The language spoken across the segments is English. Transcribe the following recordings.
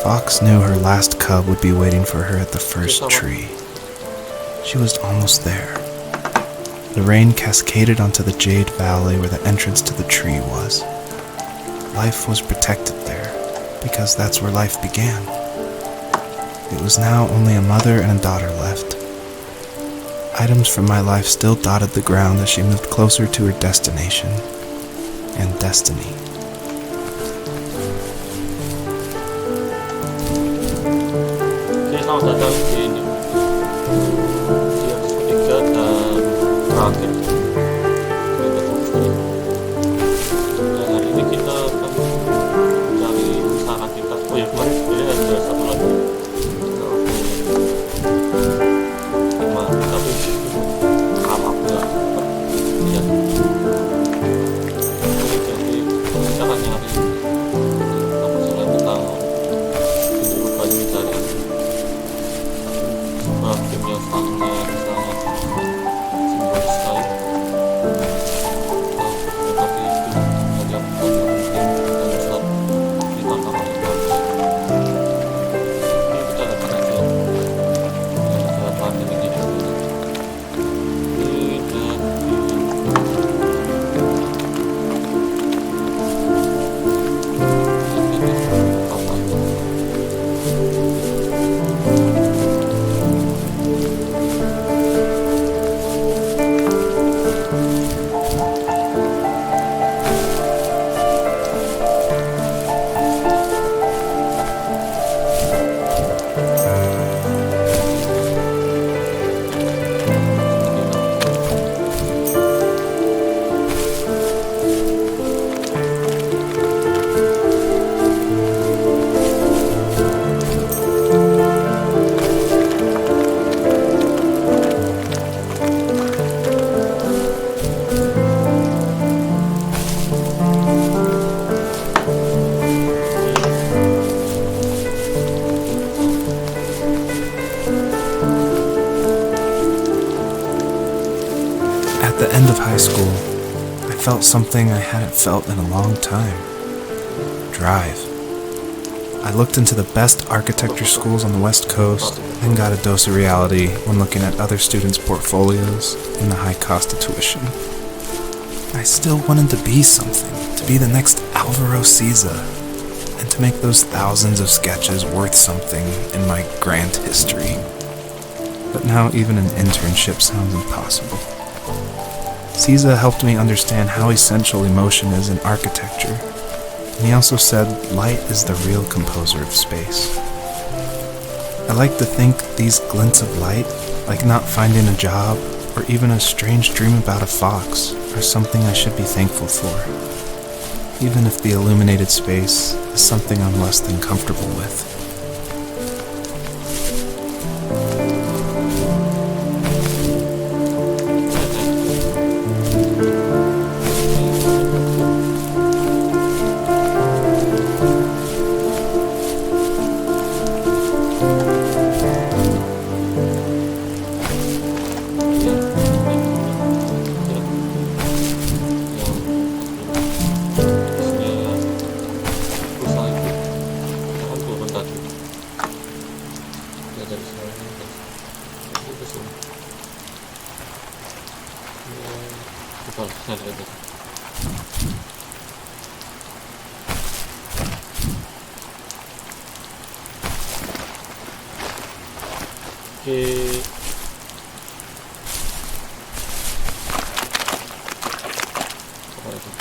fox knew her last cub would be waiting for her at the first tree. She was almost there. The rain cascaded onto the jade valley where the entrance to the tree was. Life was protected there, because that's where life began. It was now only a mother and a daughter left. Items from my life still dotted the ground as she moved closer to her destination and destiny. Selamat datang di episode ketiga dan terakhir hari ini kita akan mencari usaha kita. Oh ya, kemarin ini ada satu lagi tema, tapi sama enggak ya. Jadi kita akan nyari apa selain tentang ini bukan mencari game yang fungsinya misalnya simbolis sekali, tetapi itu hanya penting dan bisa ditangkap oleh manusia. Ini kita dapat aja ada pentingnya juga. Ini dari apa? At the end of high school, I felt something I hadn't felt in a long time. Drive. I looked into the best architecture schools on the West Coast and got a dose of reality when looking at other students' portfolios and the high cost of tuition. I still wanted to be something, to be the next Alvaro Siza, and to make those thousands of sketches worth something in my grand history. But now even an internship sounds impossible. Siza helped me understand how essential emotion is in architecture, and he also said light is the real composer of space. I like to think these glints of light, like not finding a job or even a strange dream about a fox, are something I should be thankful for, even if the illuminated space is something I'm less than comfortable with. Oke. Apa itu?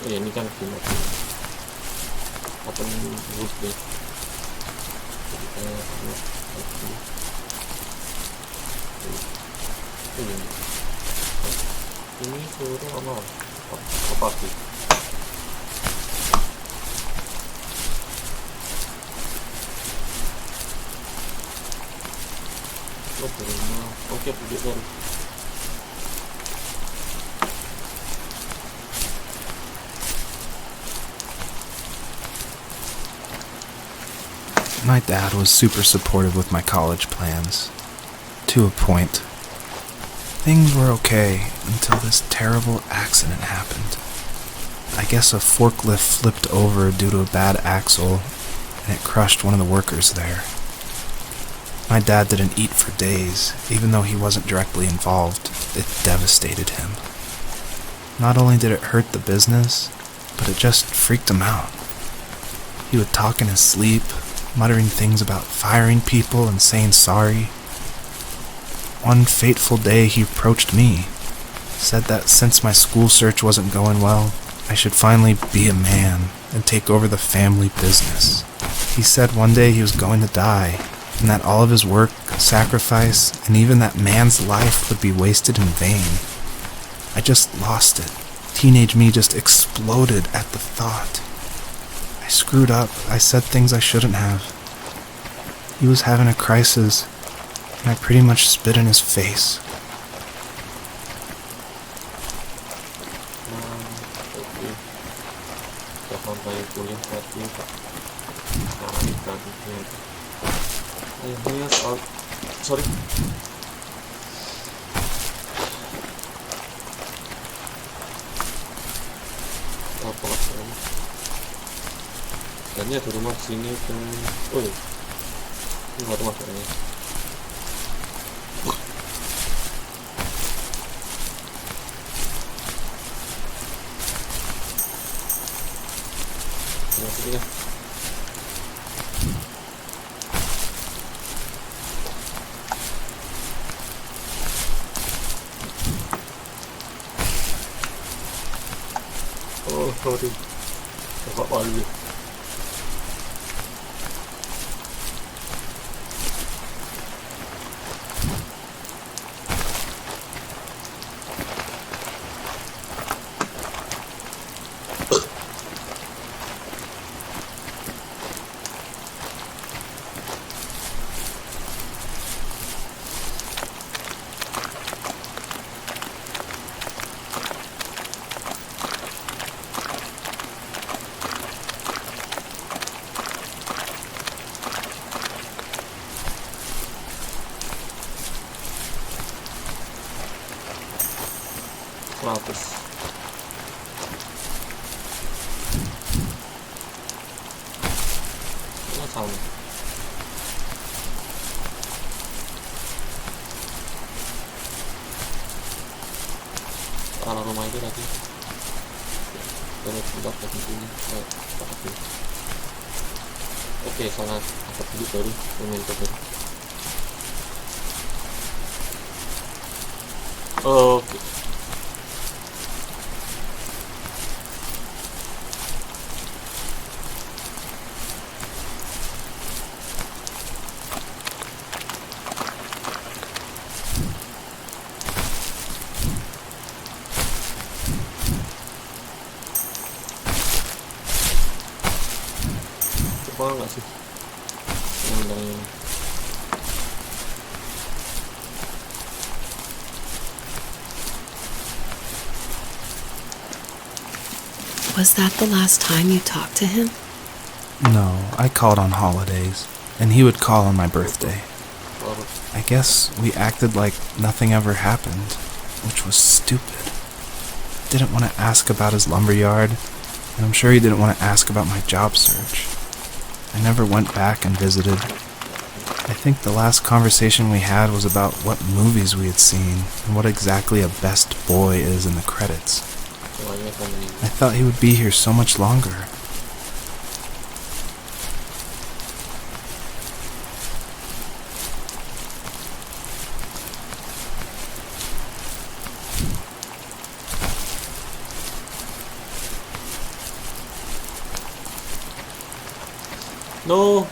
ini kan film open book deh, jadi kayak ini suruh apa sih? Oke, publik baru. My dad was super supportive with my college plans. To a point. Things were okay until this terrible accident happened. I guess a forklift flipped over due to a bad axle, and it crushed one of the workers there. My dad didn't eat for days, even though he wasn't directly involved. It devastated him. Not only did it hurt the business, but it just freaked him out. He would talk in his sleep, muttering things about firing people and saying sorry. One fateful day he approached me, said that since my school search wasn't going well, I should finally be a man and take over the family business. He said one day he was going to die, and that all of his work, sacrifice, and even that man's life would be wasted in vain. I just lost it. Teenage me just exploded at the thought. I screwed up. I said things I shouldn't have. He was having a crisis, and I pretty much spit in his face. Sampai kuliah tadi Pak. Ini soal sorry. Apa ini? Dan di rumah sini tuh, ini rumah ini. Ya. Oh, sorry. Bapak malu. Lapis. Ini sama. Arah rumah itu tadi. Dari tempat ke sini pakai. Oke, sana angkat dulu baru memiliki baru. Oke. Coba nggak sih yang Was that the last time you talked to him? No, I called on holidays, and he would call on my birthday. baru? I guess we acted like nothing ever happened, which was stupid. Didn't want to ask about his lumberyard, and I'm sure he didn't want to ask about my job search. I never went back and visited. I think the last conversation we had was about what movies we had seen and what exactly a best boy is in the credits. Soalnya kan ini I thought he would be here so much longer. No.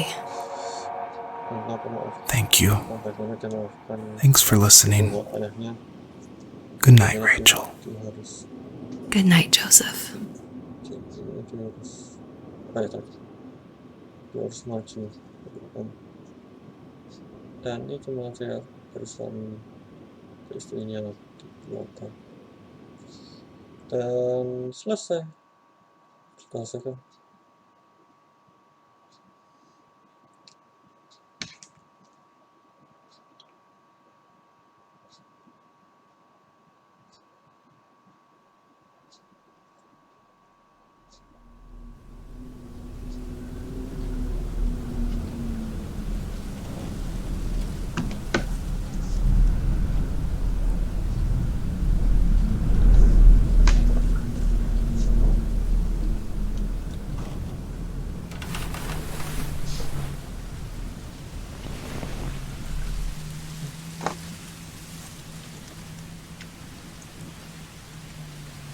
tentang pemaafkan. Thank you. Bagaimana dia memaafkan. Thanks for listening. Bahwa ayahnya. Good night, bagaimana Rachel. Dia harus. Good night, Joseph. Dia harus. Dia harus maju. Dan ini cuma saya berusaha ke istrinya di belakang. Dan selesai. Selesai.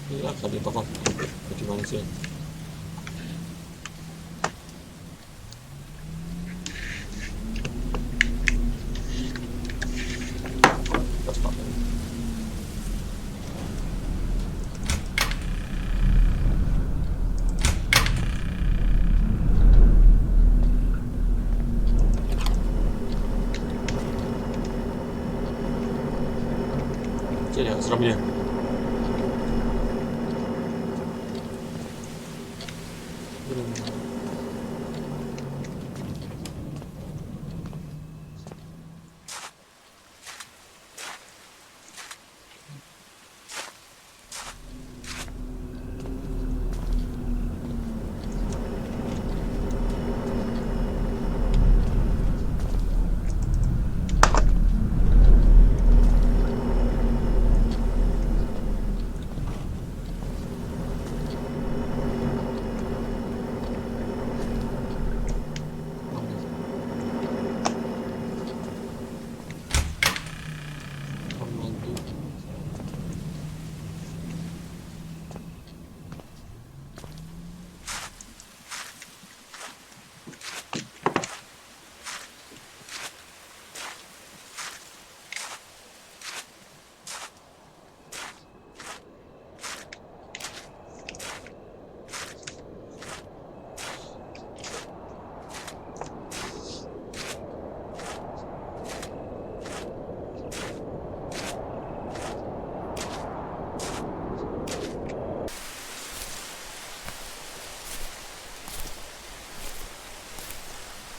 Ini akan ditokoh jadi manusia. Terus pakai. Jadi serem ya.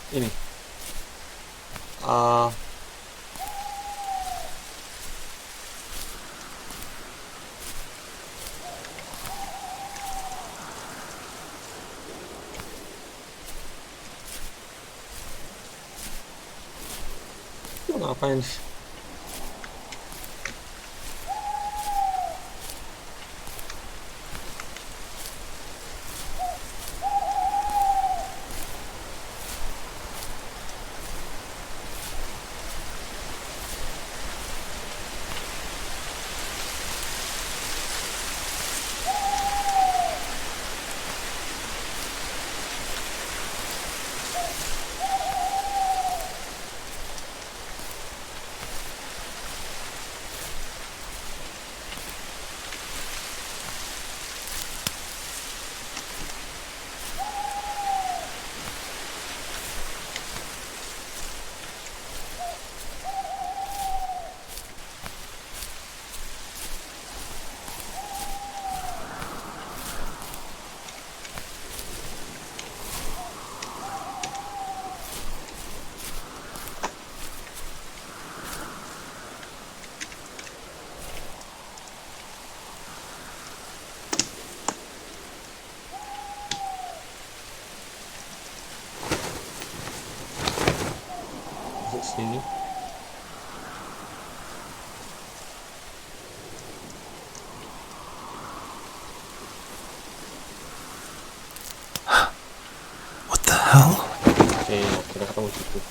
Ini ngapain sih? Masuk sini. What the hell? Oke, kita ketemu situ.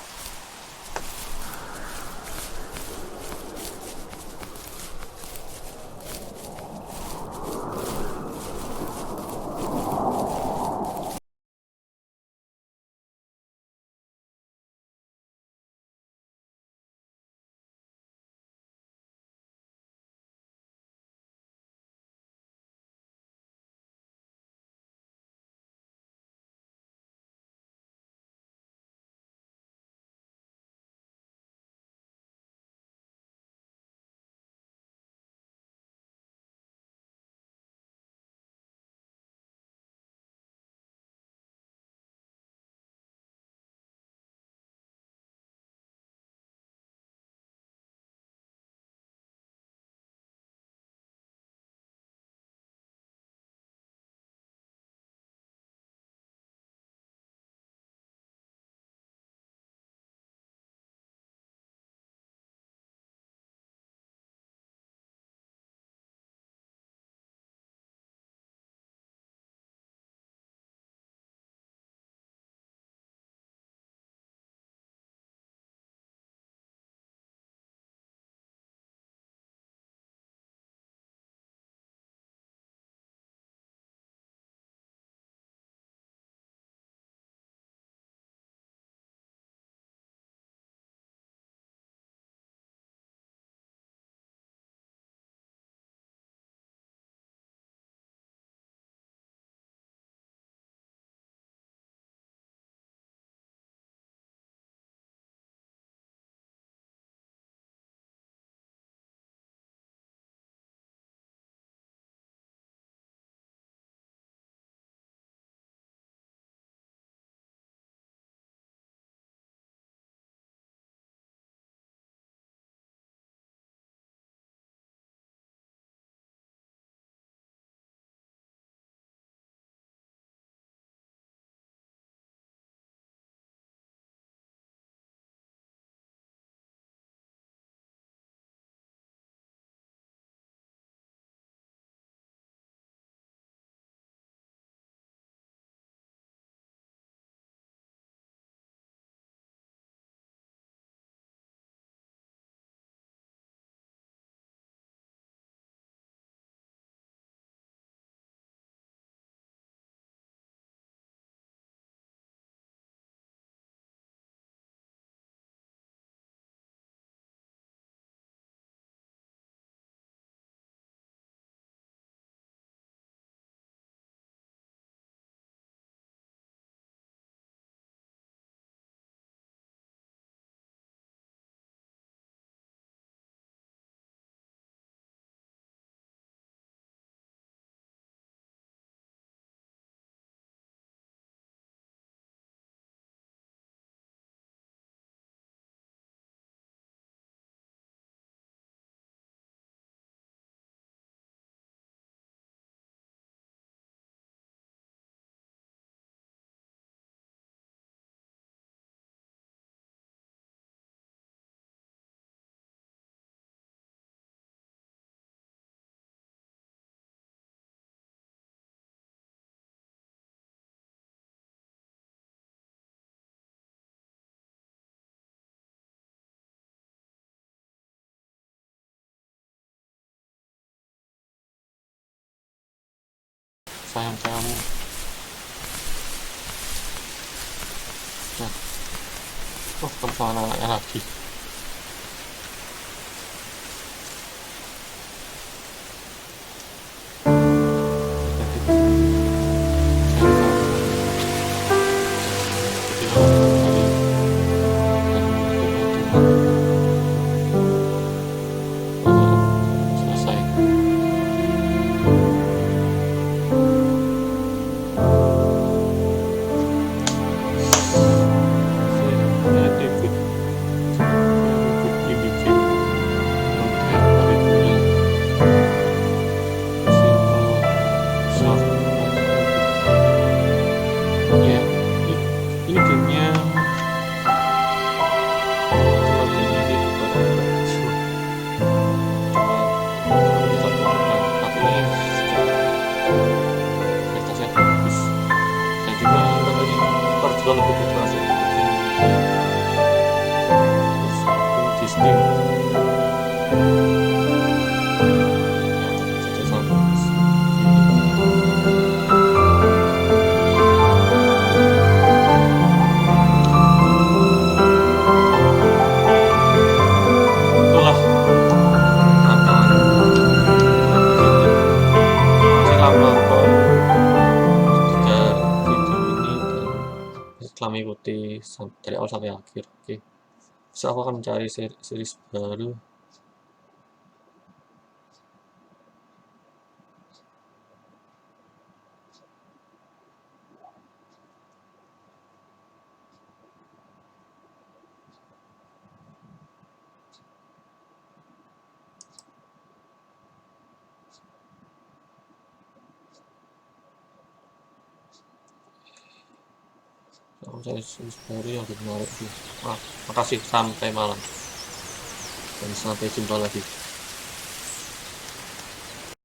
sayang kamu. Nah, oh kamu sama anaknya lagi. Selesai. Ya, ini gamenya cuma game ini juga cuma satu orang, tapi kualitasnya bagus dan juga katanya ntar juga lebih dikasih terus akun di Steam ya sangat bagus. Itulah rantauan video ini. Masih telah menonton 3 video ini dan telah mengikuti dari awal sampai akhir. Oke, besok aku akan mencari series baru. Aku cari series baru yang lebih menarik. Makasih, sampai malam dan sampai jumpa lagi.